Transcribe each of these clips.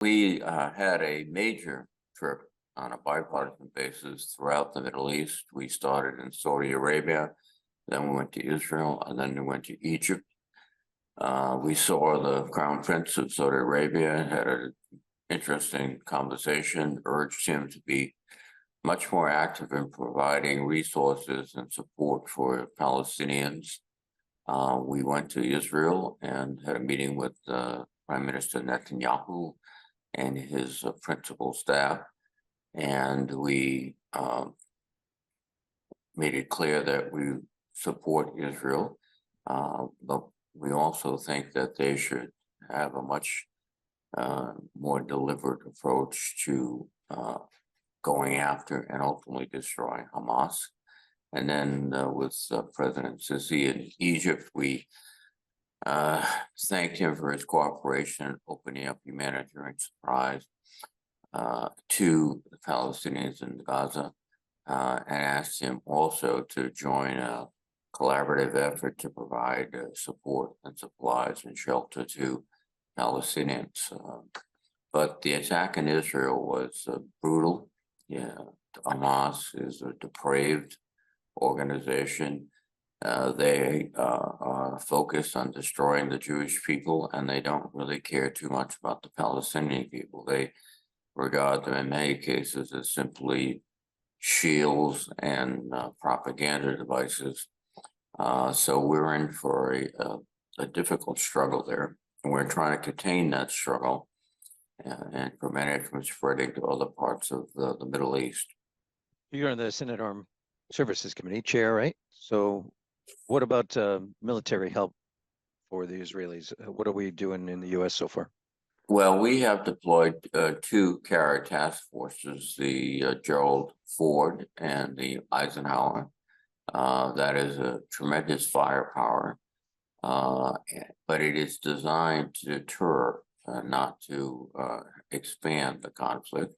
We had a major trip on a bipartisan basis throughout the Middle East. We started in Saudi Arabia, then we went to Israel, and then we went to Egypt. We saw the Crown Prince of Saudi Arabia, had an interesting conversation, urged him to be much more active in providing resources and support for Palestinians. We went to Israel and had a meeting with Prime Minister Netanyahu and his principal staff, and we made it clear that we support Israel, but we also think that they should have a much more deliberate approach to going after and ultimately destroying Hamas. And then with President Sisi in Egypt, we thanked him for his cooperation, opening up humanitarian supplies to the Palestinians in Gaza, and asked him also to join a collaborative effort to provide support and supplies and shelter to Palestinians. But the attack in Israel was brutal. Yeah, Hamas is a depraved organization. They are focused on destroying the Jewish people, and they don't really care too much about the Palestinian people. They regard them in many cases as simply shields and propaganda devices. So we're in for a difficult struggle there, and we're trying to contain that struggle and prevent it from spreading to other parts of the Middle East. You're on the Senate Armed Services Committee chair, right? So what about military help for the Israelis? What are we doing in the U.S. so far? Well, we have deployed two carrier task forces, the Gerald Ford and the Eisenhower. That is a tremendous firepower, but it is designed to deter, not to expand the conflict.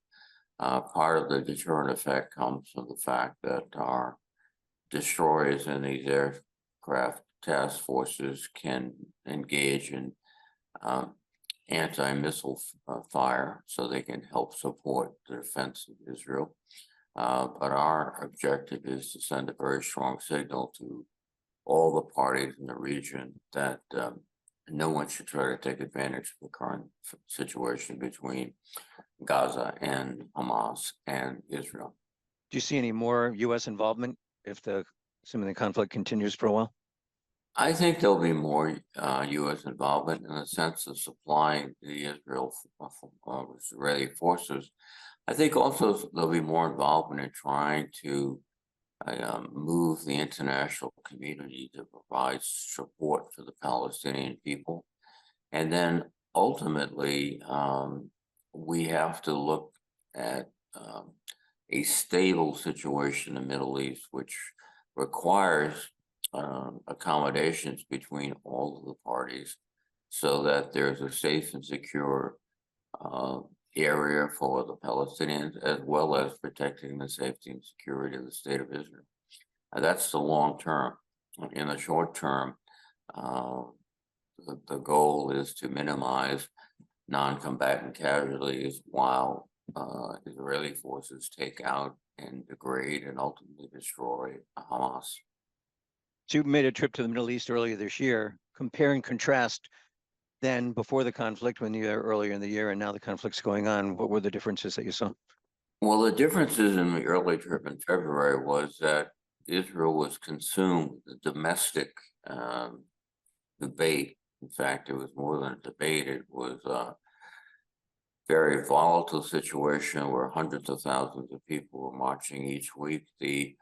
Part of the deterrent effect comes from the fact that our destroyers in these aircraft task forces can engage in anti-missile fire, so they can help support the defense of Israel. But our objective is to send a very strong signal to all the parties in the region that no one should try to take advantage of the current situation between Gaza and Hamas and Israel. Do you see any more U.S. involvement if assuming the conflict continues for a while? I think there'll be more U.S. involvement in the sense of supplying the Israeli forces. I think also there'll be more involvement in trying to move the international community to provide support for the Palestinian people. And then ultimately, we have to look at a stable situation in the Middle East, which requires accommodations between all of the parties so that there's a safe and secure area for the Palestinians, as well as protecting the safety and security of the state of Israel. That's the long term. In the short term, the goal is to minimize non-combatant casualties while Israeli forces take out and degrade and ultimately destroy Hamas. So you made a trip to the Middle East earlier this year. Compare and contrast then before the conflict, when you were earlier in the year, and now the conflict's going on. What were the differences that you saw? Well, the differences in the early trip in February was that Israel was consumed with the domestic debate. In fact, it was more than a debate. It was a very volatile situation where hundreds of thousands of people were marching each week. The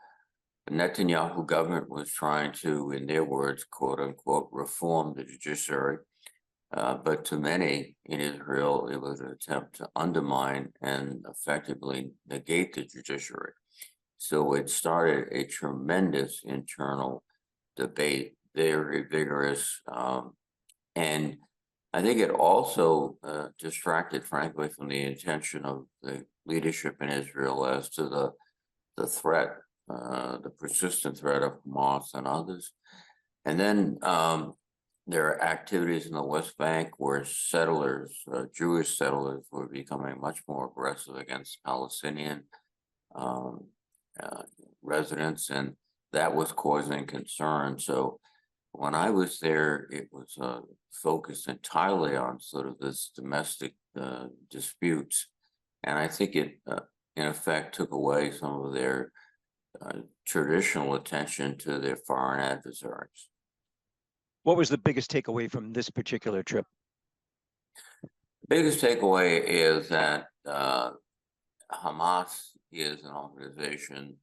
Netanyahu government was trying to, in their words, quote unquote, reform the judiciary. But to many in Israel, it was an attempt to undermine and effectively negate the judiciary. So it started a tremendous internal debate, very vigorous. And I think it also distracted, frankly, from the intention of the leadership in Israel as to the threat, the persistent threat of Hamas and others. And then there are activities in the West Bank where settlers, Jewish settlers, were becoming much more aggressive against Palestinian um, uh, residents, and that was causing concern. So when I was there, it was focused entirely on sort of this domestic disputes, and I think it, in effect, took away some of their traditional attention to their foreign adversaries. What was the biggest takeaway from this particular trip? Biggest takeaway is that Hamas is an organization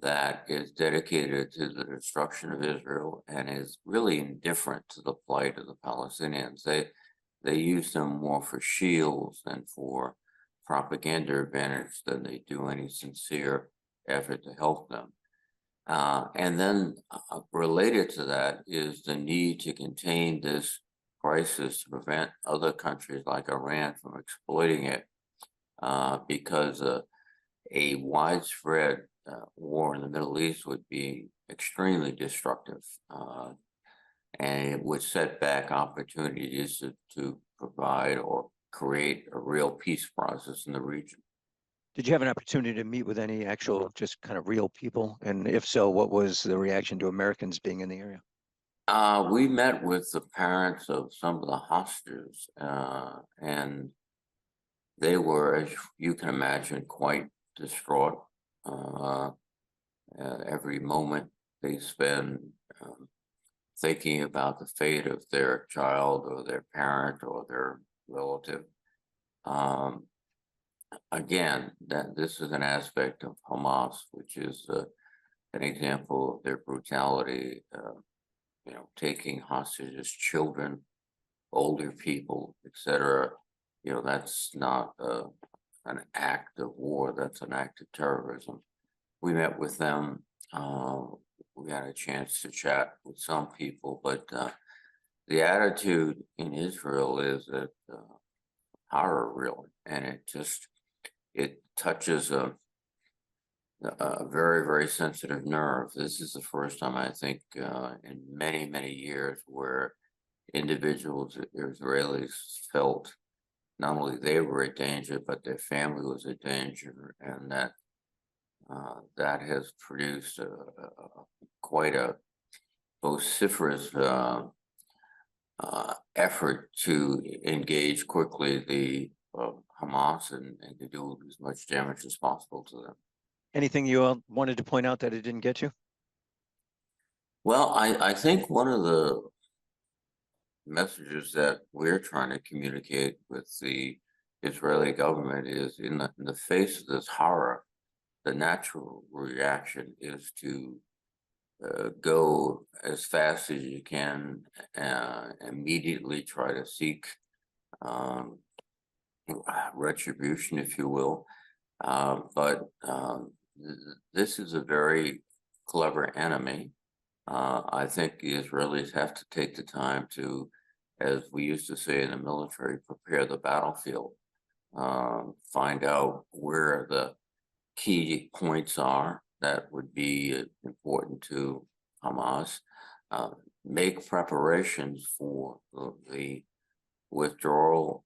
that is dedicated to the destruction of Israel and is really indifferent to the plight of the Palestinians. They use them more for shields and for propaganda advantage than they do any sincere effort to help them. And then related to that is the need to contain this crisis to prevent other countries like Iran from exploiting it, because a widespread war in the Middle East would be extremely destructive, and it would set back opportunities to provide or create a real peace process in the region. Did you have an opportunity to meet with any actual, just kind of real people? And if so, what was the reaction to Americans being in the area? We met with the parents of some of the hostages, and they were, as you can imagine, quite distraught. Every moment they spend thinking about the fate of their child or their parent or their relative. Again, that this is an aspect of Hamas, which is an example of their brutality. Taking hostages, children, older people, etc. That's not an act of war. That's an act of terrorism. We met with them. We had a chance to chat with some people, but the attitude in Israel is that horror, really, and it touches a very, very sensitive nerve. This is the first time, I think, in many, many years where individuals, Israelis, felt not only they were in danger, but their family was in danger, and that has produced quite a vociferous effort to engage quickly the Hamas and to do as much damage as possible to them. Anything you all wanted to point out that it didn't get you? Well, I think one of the messages that we're trying to communicate with the Israeli government is in the face of this horror, the natural reaction is to go as fast as you can, immediately try to seek retribution, if you will. But this is a very clever enemy. I think the Israelis have to take the time to, as we used to say in the military, prepare the battlefield, find out where the key points are that would be important to Hamas, make preparations for the withdrawal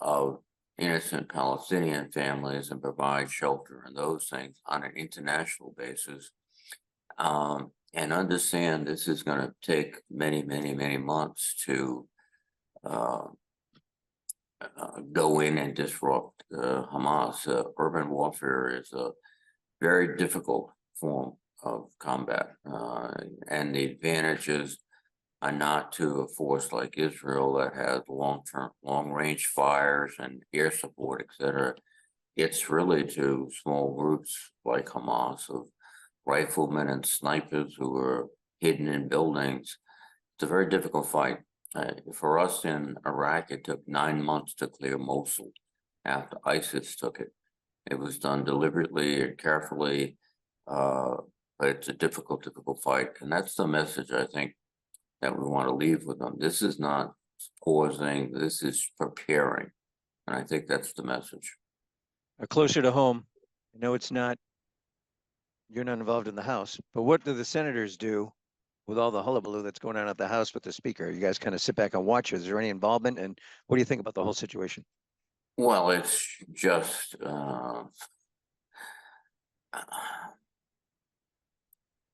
of innocent Palestinian families and provide shelter and those things on an international basis. And understand this is going to take many, many, many months to go in and disrupt Hamas. Urban warfare is a very difficult form of combat, and the advantages are not to a force like Israel that has long-range fires and air support, etc. It's really to small groups like Hamas of riflemen and snipers who are hidden in buildings. It's a very difficult fight. For us in Iraq, it took 9 months to clear Mosul after ISIS took it. It was done deliberately and carefully, but it's a difficult fight. And that's the message, I think, that we want to leave with them. This is not pausing, this is preparing. And I think that's the message. Closer to home, I know you're not involved in the House, but what do the senators do with all the hullabaloo that's going on at the House with the speaker? You guys kind of sit back and watch. Is there any involvement? And what do you think about the whole situation? Well, it's just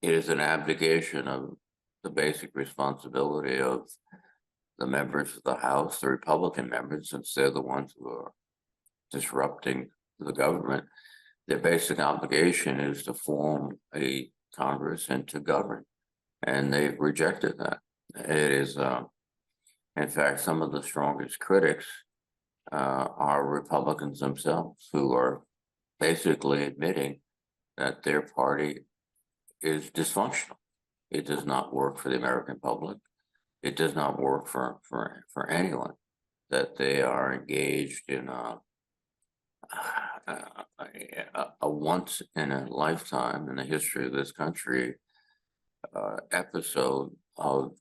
it is an abdication of the basic responsibility of the members of the House, the Republican members, since they're the ones who are disrupting the government. Their basic obligation is to form a Congress and to govern, and they've rejected that. It is, in fact, some of the strongest critics are Republicans themselves, who are basically admitting that their party is dysfunctional. It does not work for the American public. It does not work for anyone. That they are engaged in a once in a lifetime in the history of this country episode of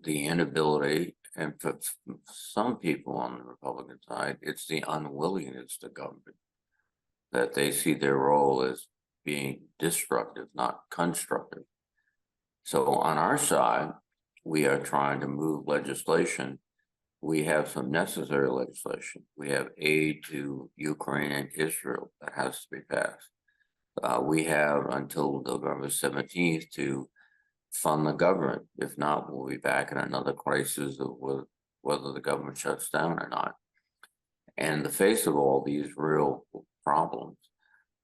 the inability, and for some people on the Republican side, it's the unwillingness to govern, that they see their role as being destructive, not constructive. So on our side, we are trying to move legislation. We have some necessary legislation. We have aid to Ukraine and Israel that has to be passed. We have until November 17th to fund the government. If not, we'll be back in another crisis of whether the government shuts down or not. And in the face of all these real problems,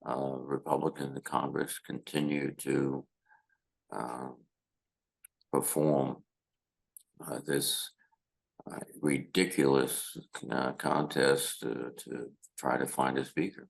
Republicans in Congress continue to perform this ridiculous contest to try to find a speaker.